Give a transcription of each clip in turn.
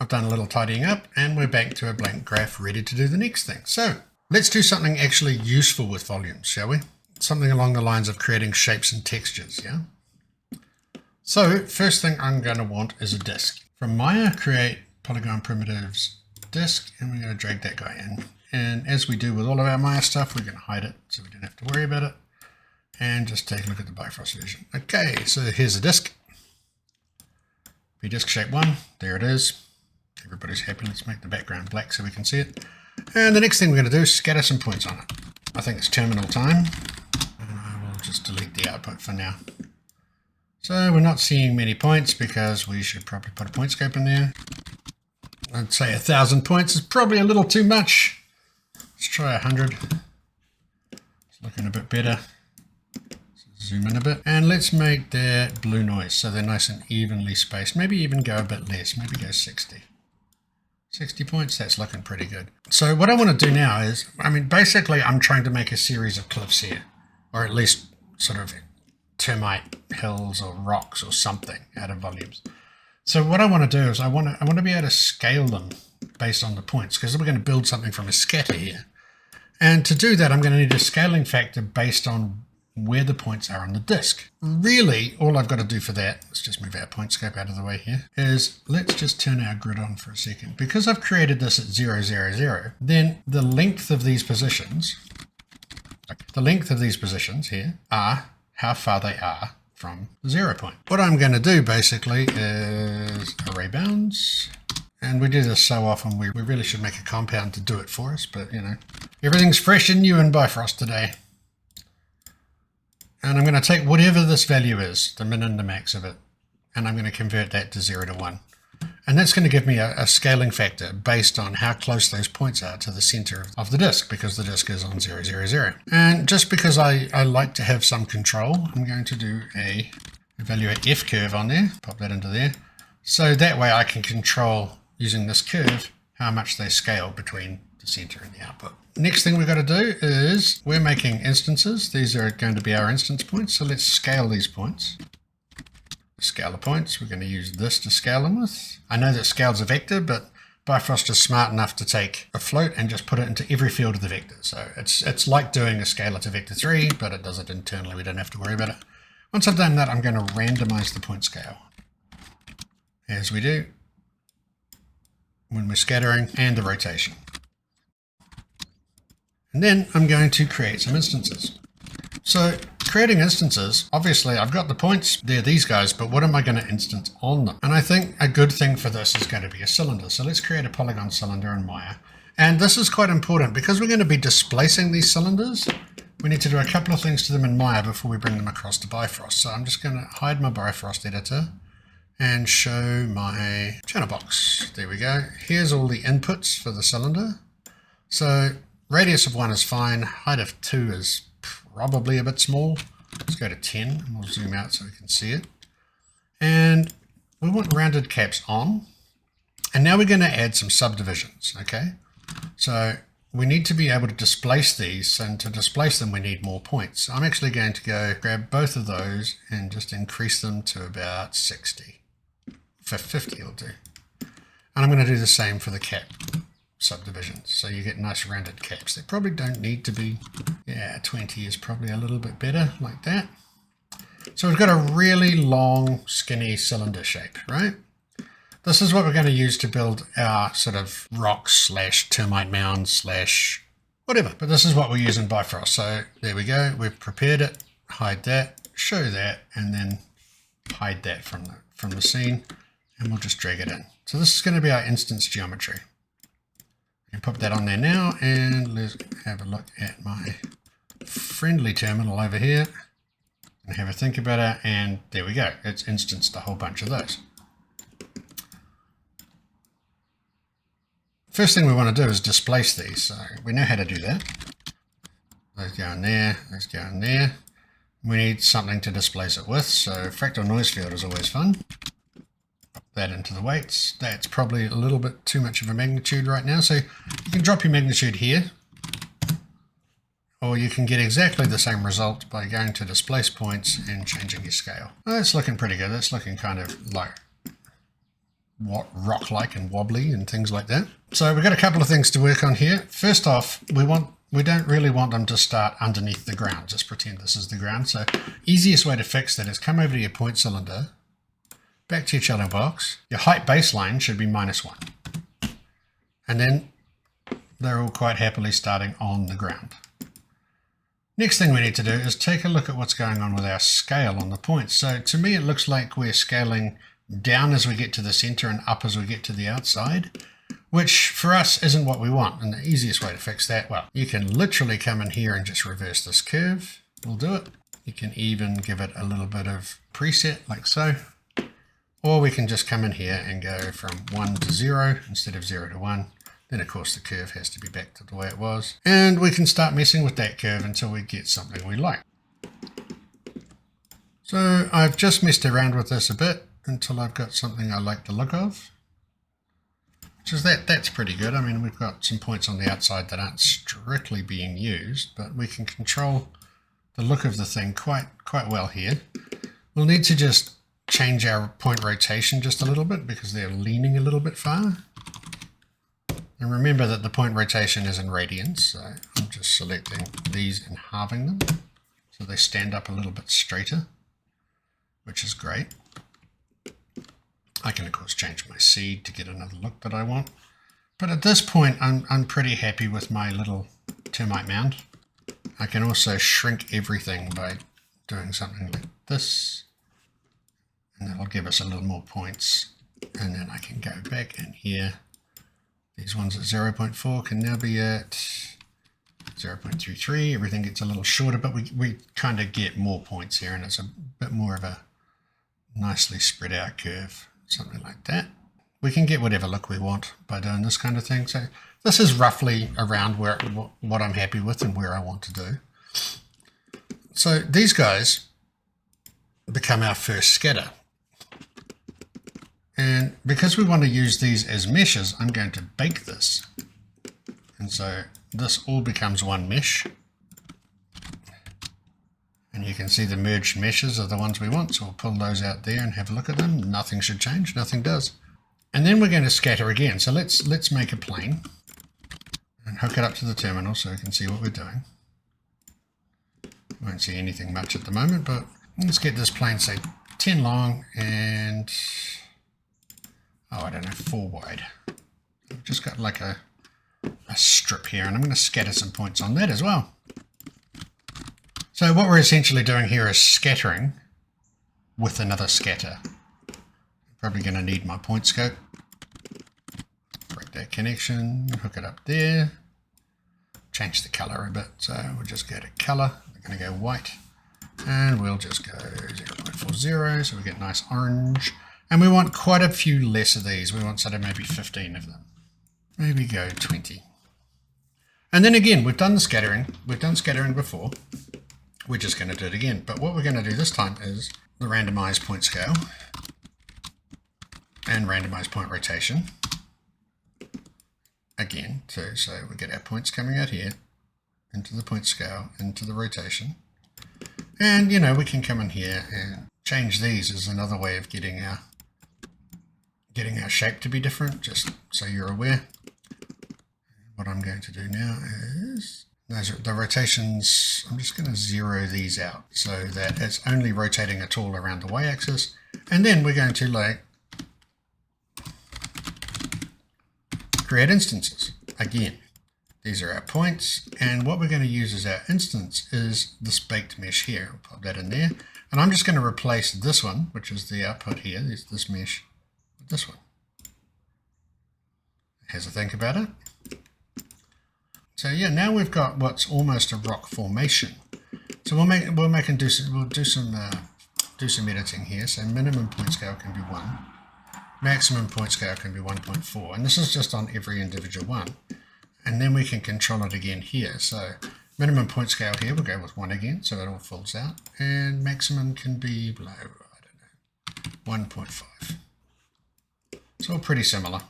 I've done a little tidying up and we're back to a blank graph ready to do the next thing. So let's do something actually useful with volumes, shall we? Something along the lines of creating shapes and textures, yeah? So first thing I'm going to want is a disk. From Maya, create polygon primitives disk, and we're going to drag that guy in. And as we do with all of our Maya stuff, we're going to hide it so we don't have to worry about it. And just take a look at the Bifrost version. Okay, so here's a disk. Disk shape 1, there it is. Everybody's happy. Let's make the background black so we can see it. And the next thing we're going to do is scatter some points on it. I think it's terminal time. And I will just delete the output for now. So we're not seeing many points because we should probably put a point scope in there. I'd say 1,000 points is probably a little too much. Let's try 100. It's looking a bit better. Zoom in a bit. And let's make that blue noise so they're nice and evenly spaced. Maybe even go a bit less. Maybe go 60. 60 points, that's looking pretty good. So what I want to do now is, basically I'm trying to make a series of cliffs here, or at least sort of termite hills or rocks or something out of volumes. So what I want to do is I want to be able to scale them based on the points, because we're going to build something from a scatter here. And to do that, I'm going to need a scaling factor based on where the points are on the disk. Really, all I've got to do for that, let's just move our point scope out of the way here, is let's just turn our grid on for a second. Because I've created this at 0, 0, 0, then the length of these positions here are how far they are from the 0 point. What I'm going to do basically is array bounds. And we do this so often, we really should make a compound to do it for us, but everything's fresh and new in Bifrost today. And I'm going to take whatever this value is, the min and the max of it, and I'm going to convert that to 0 to 1. And that's going to give me a scaling factor based on how close those points are to the center of the disk, because the disk is on 0, 0, 0. And just because I like to have some control, I'm going to do a evaluate F curve on there, pop that into there. So that way I can control, using this curve, how much they scale between the center and the output. Next thing we've got to do is we're making instances. These are going to be our instance points. So let's scale these points. Scale the points. We're going to use this to scale them with. I know that scale's a vector, but Bifrost is smart enough to take a float and just put it into every field of the vector. So it's like doing a scalar to vector 3, but it does it internally. We don't have to worry about it. Once I've done that, I'm going to randomize the point scale, as we do when we're scattering, and the rotation. And then I'm going to create some instances. So creating instances, obviously I've got the points, they're these guys, but what am I going to instance on them? And I think a good thing for this is going to be a cylinder. So let's create a polygon cylinder in Maya. And this is quite important because we're going to be displacing these cylinders. We need to do a couple of things to them in Maya before we bring them across to Bifrost. So I'm just going to hide my Bifrost editor and show my channel box. There we go. Here's all the inputs for the cylinder. So radius of 1 is fine. Height of 2 is probably a bit small. Let's go to 10 and we'll zoom out so we can see it. And we want rounded caps on. And now we're going to add some subdivisions, okay? So we need to be able to displace these, and to displace them we need more points. I'm actually going to go grab both of those and just increase them to about 60. For 50 will do. And I'm going to do the same for the cap subdivisions, so you get nice rounded caps. They probably don't need to be, 20 is probably a little bit better, like that. So we've got a really long, skinny cylinder shape, right? This is what we're going to use to build our sort of rocks / termite mounds / whatever. But this is what we use in Bifrost. So there we go. We've prepared it. Hide that, show that, and then hide that from the scene. And we'll just drag it in. So this is going to be our instance geometry. And pop that on there now, and let's have a look at my friendly terminal over here and have a think about it. And there we go. It's instanced a whole bunch of those. First thing we want to do is displace these. So we know how to do that. Those go in there, those go in there. We need something to displace it with. So fractal noise field is always fun. That into the weights. That's probably a little bit too much of a magnitude right now, so you can drop your magnitude here, or you can get exactly the same result by going to displace points and changing your scale. Well, that's looking pretty good. That's looking kind of like rock-like and wobbly and things like that. So we've got a couple of things to work on here. First off, we don't really want them to start underneath the ground. Just pretend this is the ground. So easiest way to fix that is come over to your point cylinder, back to your channel box. Your height baseline should be -1. And then they're all quite happily starting on the ground. Next thing we need to do is take a look at what's going on with our scale on the points. So to me, it looks like we're scaling down as we get to the center and up as we get to the outside, which for us isn't what we want. And the easiest way to fix that, well, you can literally come in here and just reverse this curve. We'll do it. You can even give it a little bit of preset like so. Or we can just come in here and go from 1 to 0 instead of 0 to 1. Then of course the curve has to be back to the way it was. And we can start messing with that curve until we get something we like. So I've just messed around with this a bit until I've got something I like the look of. Which is that's pretty good. I mean, we've got some points on the outside that aren't strictly being used, but we can control the look of the thing quite well here. We'll need to just change our point rotation just a little bit because they're leaning a little bit far. And remember that the point rotation is in radians, so I'm just selecting these and halving them so they stand up a little bit straighter, which is great. I can of course change my seed to get another look that I want. But at this point I'm pretty happy with my little termite mound. I can also shrink everything by doing something like this. And that'll give us a little more points. And then I can go back in here. These ones at 0.4 can now be at 0.33. Everything gets a little shorter, but we kind of get more points here, and it's a bit more of a nicely spread out curve, something like that. We can get whatever look we want by doing this kind of thing. So this is roughly around what I'm happy with and where I want to do. So these guys become our first scatter. And because we want to use these as meshes, I'm going to bake this. And so this all becomes one mesh. And you can see the merged meshes are the ones we want. So we'll pull those out there and have a look at them. Nothing should change, nothing does. And then we're going to scatter again. So let's make a plane and hook it up to the terminal so we can see what we're doing. Won't see anything much at the moment, but let's get this plane, say 10 long and, I don't know, 4 wide. I've just got like a strip here, and I'm going to scatter some points on that as well. So what we're essentially doing here is scattering with another scatter. Probably going to need my point scope. Break that connection, hook it up there. Change the color a bit, so we'll just go to color. We're going to go white, and we'll just go 0.40, so we get nice orange. And we want quite a few less of these. We want sort of maybe 15 of them. Maybe go 20. And then again, we've done the scattering. We've done scattering before. We're just going to do it again. But what we're going to do this time is the randomized point scale and randomized point rotation. Again, too. So we get our points coming out here, into the point scale, into the rotation. And, you know, we can come in here and change these as another way of getting our shape to be different, just so you're aware. What I'm going to do now is, the rotations, I'm just going to zero these out so that it's only rotating at all around the y-axis. And then we're going to like create instances. Again, these are our points, and what we're going to use as our instance is this baked mesh here. I'll pop that in there. And I'm just going to replace this one, which is the output here, this mesh, with this one. Here's a think about it. So yeah, now we've got what's almost a rock formation. So we'll do some editing here. So minimum point scale can be 1, maximum point scale can be 1.4, and this is just on every individual one. And then we can control it again here. So minimum point scale here, we'll go with 1 again, so it all fills out. And maximum can be below, I don't know, 1.5. It's all pretty similar.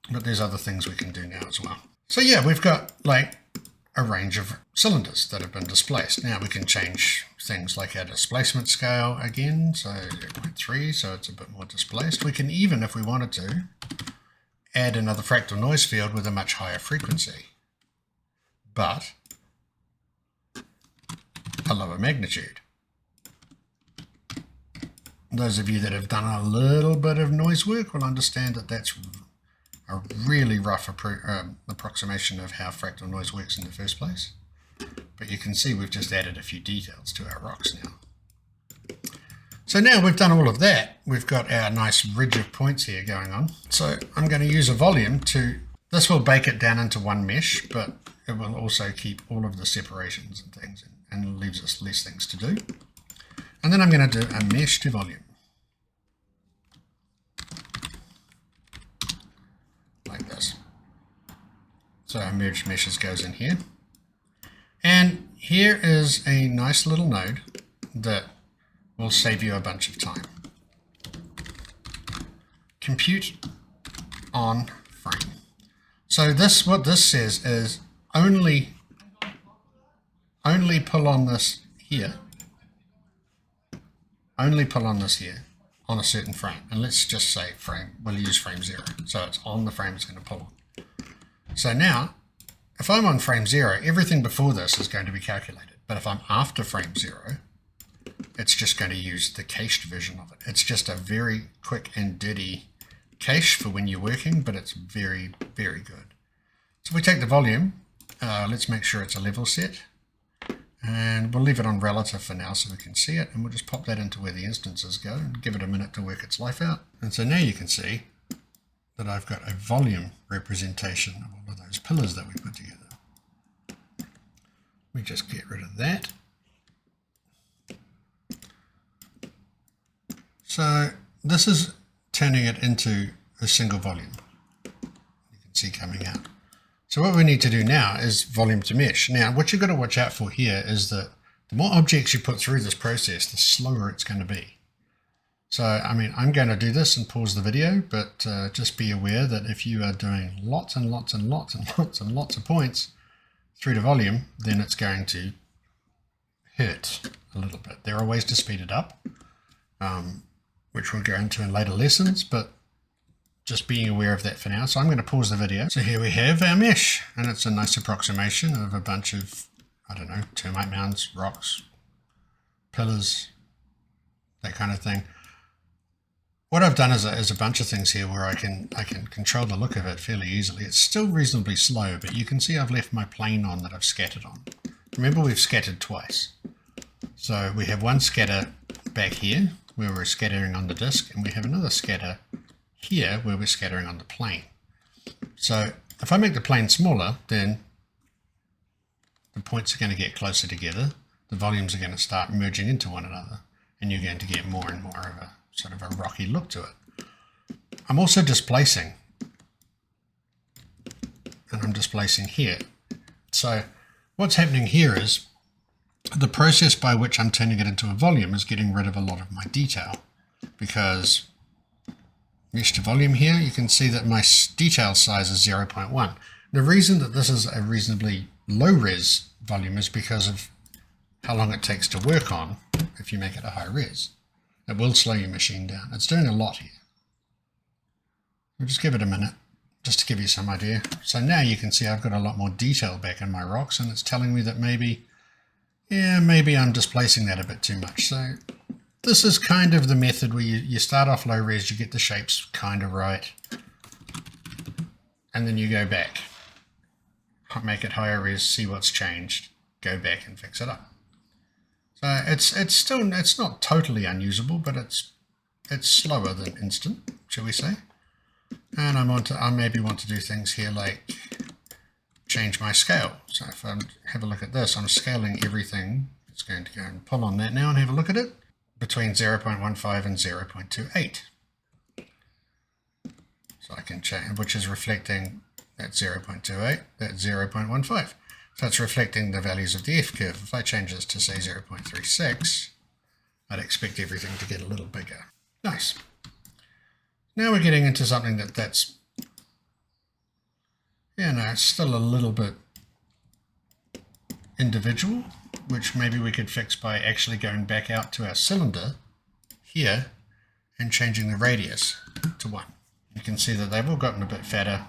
But there's other things we can do now as well. So yeah, we've got like a range of cylinders that have been displaced. Now we can change things like our displacement scale again, so 0.3, so it's a bit more displaced. We can even, if we wanted to, add another fractal noise field with a much higher frequency, but a lower magnitude. Those of you that have done a little bit of noise work will understand that that's a really rough approximation of how fractal noise works in the first place. But you can see we've just added a few details to our rocks now. So now we've done all of that, we've got our nice ridge of points here going on. So I'm going to use a volume to, this will bake it down into one mesh, but it will also keep all of the separations and things and leaves us less things to do. And then I'm going to do a mesh to volume. Like this. So our merged meshes goes in here. And here is a nice little node that will save you a bunch of time. Compute on frame. So this, what this says is only pull on this here. Only pull on this here on a certain frame. And let's just say frame, we'll use frame 0. So it's on the frame it's going to pull on. So now, if I'm on frame 0, everything before this is going to be calculated. But if I'm after frame 0, it's just going to use the cached version of it. It's just a very quick and dirty cache for when you're working, but it's very, very good. So if we take the volume, let's make sure it's a level set. And we'll leave it on relative for now so we can see it. And we'll just pop that into where the instances go and give it a minute to work its life out. And so now you can see that I've got a volume representation of all of those pillars that we put together. We just get rid of that. So this is turning it into a single volume. You can see coming out. So what we need to do now is volume to mesh. Now, what you've got to watch out for here is that the more objects you put through this process, the slower it's going to be. So, I mean, I'm going to do this and pause the video, but just be aware that if you are doing lots and lots and lots and lots and lots of points through the volume, then it's going to hurt a little bit. There are ways to speed it up, which we'll go into in later lessons, but just being aware of that for now. So I'm going to pause the video. So here we have our mesh, and it's a nice approximation of a bunch of, I don't know, termite mounds, rocks, pillars, that kind of thing. What I've done is a bunch of things here where I can control the look of it fairly easily. It's still reasonably slow, but you can see I've left my plane on that I've scattered on. Remember, we've scattered twice. So we have one scatter back here where we're scattering on the disk, and we have another scatter here where we're scattering on the plane. So if I make the plane smaller, then the points are going to get closer together, the volumes are going to start merging into one another, and you're going to get more and more of a sort of a rocky look to it. I'm also displacing, and I'm displacing here. So what's happening here is the process by which I'm turning it into a volume is getting rid of a lot of my detail, because mesh to volume here, you can see that my detail size is 0.1. The reason that this is a reasonably low res volume is because of how long it takes to work on if you make it a high res. It will slow your machine down. It's doing a lot here. We'll just give it a minute just to give you some idea. So now you can see I've got a lot more detail back in my rocks, and it's telling me that maybe I'm displacing that a bit too much. So this is kind of the method where you start off low res, you get the shapes kind of right, and then you go back, make it higher res, see what's changed, go back and fix it up. So it's not totally unusable, but it's slower than instant, shall we say? And I maybe want to do things here like change my scale. So if I have a look at this, I'm scaling everything. It's going to go and pull on that now and have a look at it between 0.15 and 0.28. So I can change, which is reflecting that 0.28, that 0.15. So it's reflecting the values of the F-curve. If I change this to say 0.36, I'd expect everything to get a little bigger. Nice. Now we're getting into something that's, yeah, no, it's still a little bit individual, which maybe we could fix by actually going back out to our cylinder here and changing the radius to 1. You can see that they've all gotten a bit fatter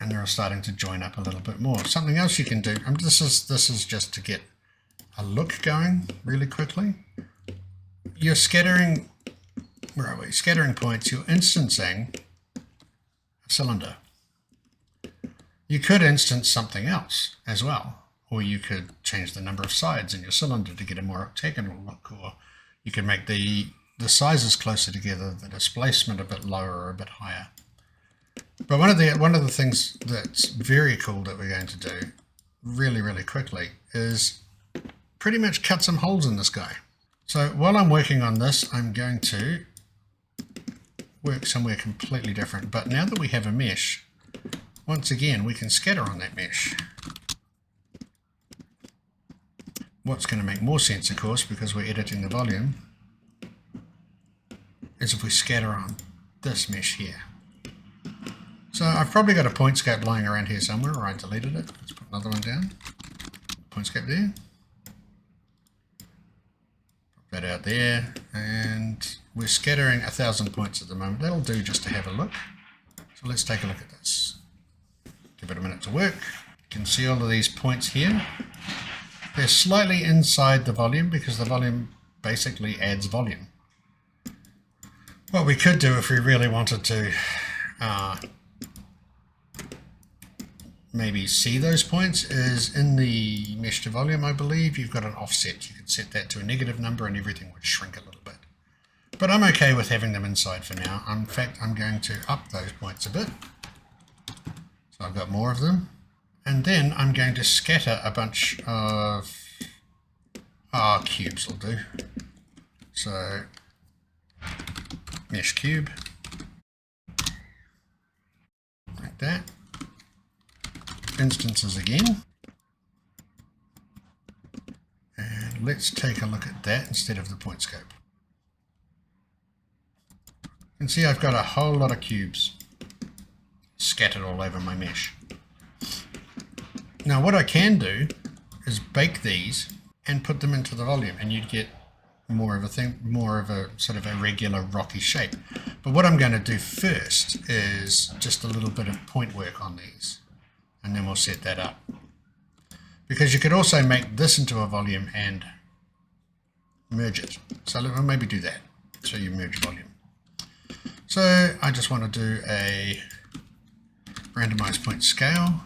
and they're starting to join up a little bit more. Something else you can do, this is just to get a look going really quickly. You're scattering, where are we? Scattering points, you're instancing a cylinder. You could instance something else as well, or you could change the number of sides in your cylinder to get a more octagonal look, or you could make the sizes closer together, the displacement a bit lower or a bit higher. But one of the things that's very cool that we're going to do really, really quickly is pretty much cut some holes in this guy. So while I'm working on this, I'm going to work somewhere completely different. But now that we have a mesh, once again, we can scatter on that mesh. What's going to make more sense, of course, because we're editing the volume, is if we scatter on this mesh here. So I've probably got a point scope lying around here somewhere, or I deleted it. Let's put another one down. Point scope there. Put that out there, and we're scattering 1,000 points at the moment. That'll do just to have a look. So let's take a look at this. Give it a minute to work. You can see all of these points here. They're slightly inside the volume because the volume basically adds volume. What we could do if we really wanted to maybe see those points is in the mesh to volume, I believe, you've got an offset. You could set that to a negative number and everything would shrink a little bit. But I'm okay with having them inside for now. In fact, I'm going to up those points a bit. So I've got more of them. And then I'm going to scatter a bunch of cubes will do. So mesh cube, like that. Instances again. And let's take a look at that instead of the point scope. You can see I've got a whole lot of cubes scattered all over my mesh. Now what I can do is bake these and put them into the volume, and you'd get more of a sort of a regular rocky shape. But what I'm going to do first is just a little bit of point work on these, and then we'll set that up. Because you could also make this into a volume and merge it. So we'll maybe do that. So you merge volume. So I just want to do a randomized point scale.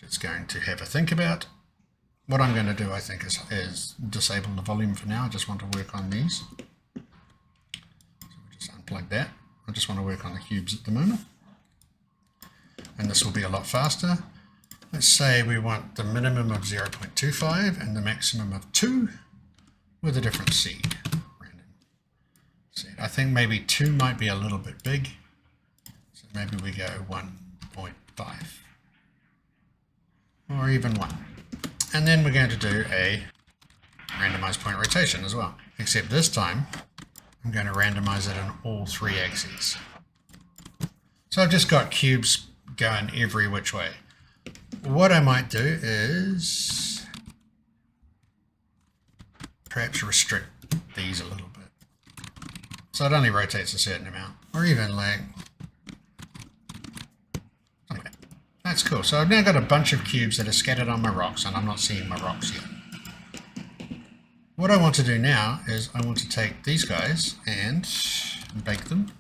It's going to have a think about. What I'm going to do, I think, is disable the volume for now. I just want to work on these. So we'll just unplug that. I just want to work on the cubes at the moment. And this will be a lot faster. Let's say we want the minimum of 0.25 and the maximum of 2 with a different seed. Random seed. I think maybe 2 might be a little bit big. So maybe we go 1.5. Or even 1. And then we're going to do a randomized point rotation as well. Except this time, I'm going to randomize it on all 3 axes. So I've just got cubes going every which way. What I might do is perhaps restrict these a little bit. So it only rotates a certain amount. Or even like... That's cool. So I've now got a bunch of cubes that are scattered on my rocks, and I'm not seeing my rocks yet. What I want to do now is I want to take these guys and bake them.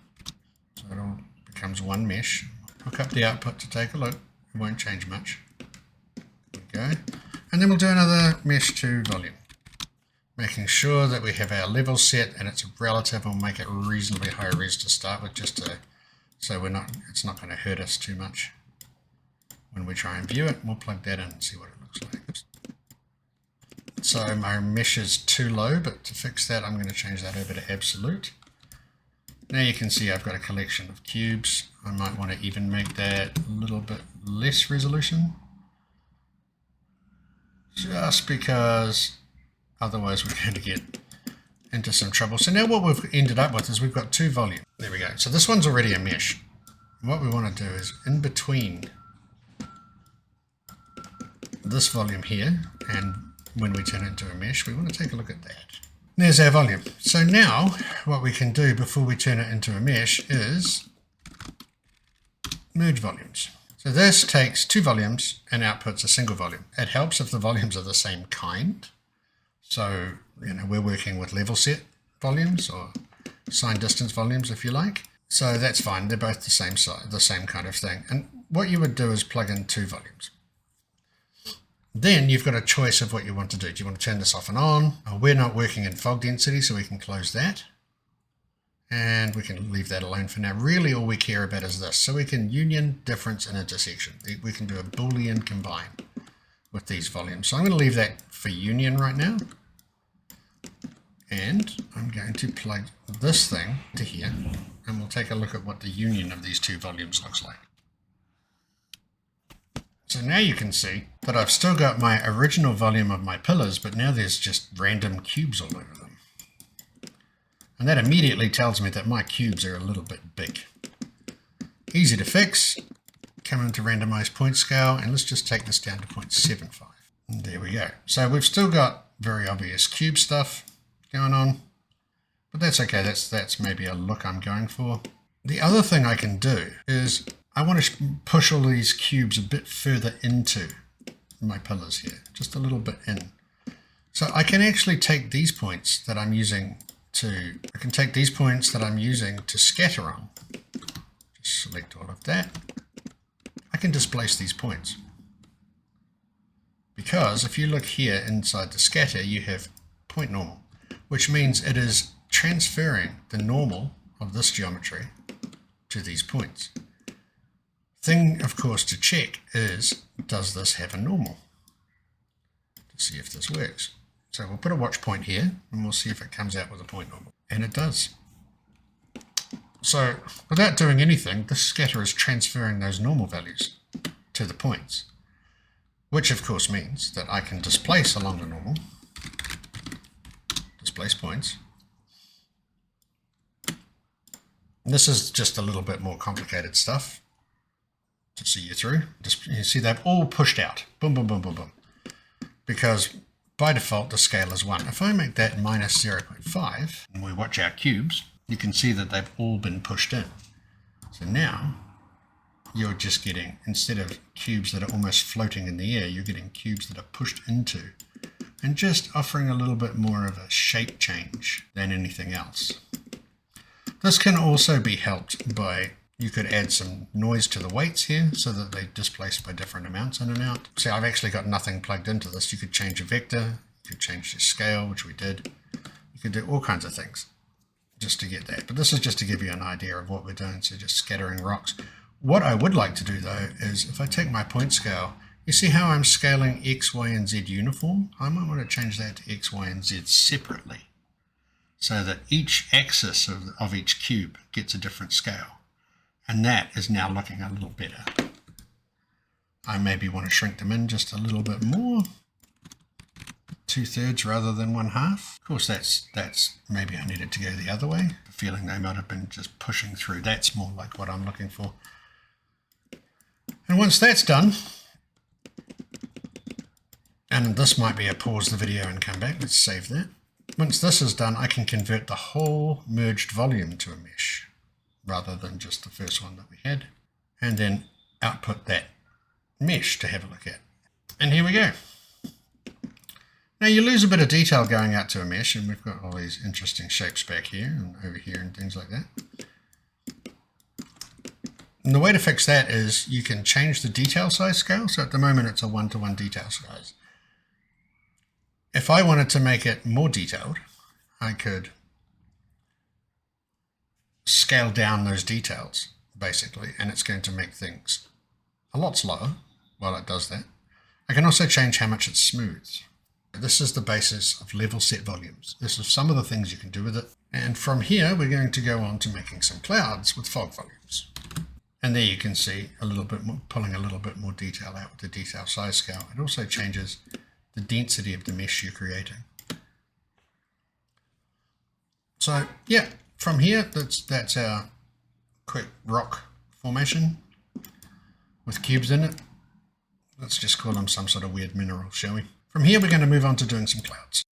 So it all becomes one mesh. Hook up the output to take a look. It won't change much. There we go. And then we'll do another mesh to volume. Making sure that we have our level set and it's relative, and we'll make it reasonably high res to start with, just to so it's not going to hurt us too much. When we try and view it, we'll plug that in and see what it looks like. So my mesh is too low, but to fix that, I'm going to change that over to absolute. Now you can see I've got a collection of cubes. I might want to even make that a little bit less resolution, just because otherwise we're going to get into some trouble. So now what we've ended up with is we've got 2 volumes. There we go. So this one's already a mesh. And what we want to do is in between this volume here, and when we turn it into a mesh, we want to take a look at that. There's our volume. So now what we can do before we turn it into a mesh is merge volumes. So this takes two volumes and outputs a single volume. It helps if the volumes are the same kind. So, we're working with level set volumes or sign distance volumes, if you like. So that's fine. They're both the same size, the same kind of thing. And what you would do is plug in two volumes. Then you've got a choice of what you want to do. Do you want to turn this off and on? We're not working in fog density, so we can close that. And we can leave that alone for now. Really, all we care about is this. So we can union, difference, and intersection. We can do a Boolean combine with these volumes. So I'm going to leave that for union right now. And I'm going to plug this thing to here. And we'll take a look at what the union of these two volumes looks like. So now you can see that I've still got my original volume of my pillars, but now there's just random cubes all over them. And that immediately tells me that my cubes are a little bit big. Easy to fix. Come into randomized point scale, and let's just take this down to 0.75. And there we go. So we've still got very obvious cube stuff going on, but that's okay. That's maybe a look I'm going for. The other thing I can do is I want to push all these cubes a bit further into my pillars here, just a little bit in. So I can actually take these points that I'm using to scatter on. Just select all of that. I can displace these points. Because if you look here inside the scatter, you have point normal, which means it is transferring the normal of this geometry to these points. Thing, of course, to check is, does this have a normal? To see if this works. So we'll put a watch point here, and we'll see if it comes out with a point normal. And it does. So without doing anything, the scatter is transferring those normal values to the points, which of course means that I can displace along the normal, displace points. And this is just a little bit more complicated stuff to see you through. You see they've all pushed out. Boom, boom, boom, boom, boom. Because by default, the scale is 1. If I make that minus 0.5, and we watch our cubes, you can see that they've all been pushed in. So now, you're just getting, instead of cubes that are almost floating in the air, you're getting cubes that are pushed into, and just offering a little bit more of a shape change than anything else. This can also be helped by, you could add some noise to the weights here so that they displace by different amounts in and out. See, I've actually got nothing plugged into this. You could change a vector, you could change the scale, which we did. You could do all kinds of things just to get that. But this is just to give you an idea of what we're doing, so just scattering rocks. What I would like to do though is if I take my point scale, you see how I'm scaling X, Y, and Z uniform? I might want to change that to X, Y, and Z separately so that each axis of each cube gets a different scale. And that is now looking a little better. I maybe want to shrink them in just a little bit more. 2/3 rather than 1/2. Of course, that's maybe I need it to go the other way. The feeling they might have been just pushing through. That's more like what I'm looking for. And once that's done, and this might be a pause the video and come back. Let's save that. Once this is done, I can convert the whole merged volume to a mesh, rather than just the first one that we had, and then output that mesh to have a look at. And here we go. Now you lose a bit of detail going out to a mesh, and we've got all these interesting shapes back here and over here and things like that. And the way to fix that is you can change the detail size scale. So at the moment it's a 1:1 detail size. If I wanted to make it more detailed, I could scale down those details, basically, and it's going to make things a lot slower while it does that. I can also change how much it smooths. This is the basis of level set volumes. This is some of the things you can do with it. And from here, we're going to go on to making some clouds with fog volumes. And there you can see a little bit more, pulling a little bit more detail out with the detail size scale. It also changes the density of the mesh you're creating. So yeah, from here, that's our quick rock formation with cubes in it. Let's just call them some sort of weird mineral, shall we? From here, we're going to move on to doing some clouds.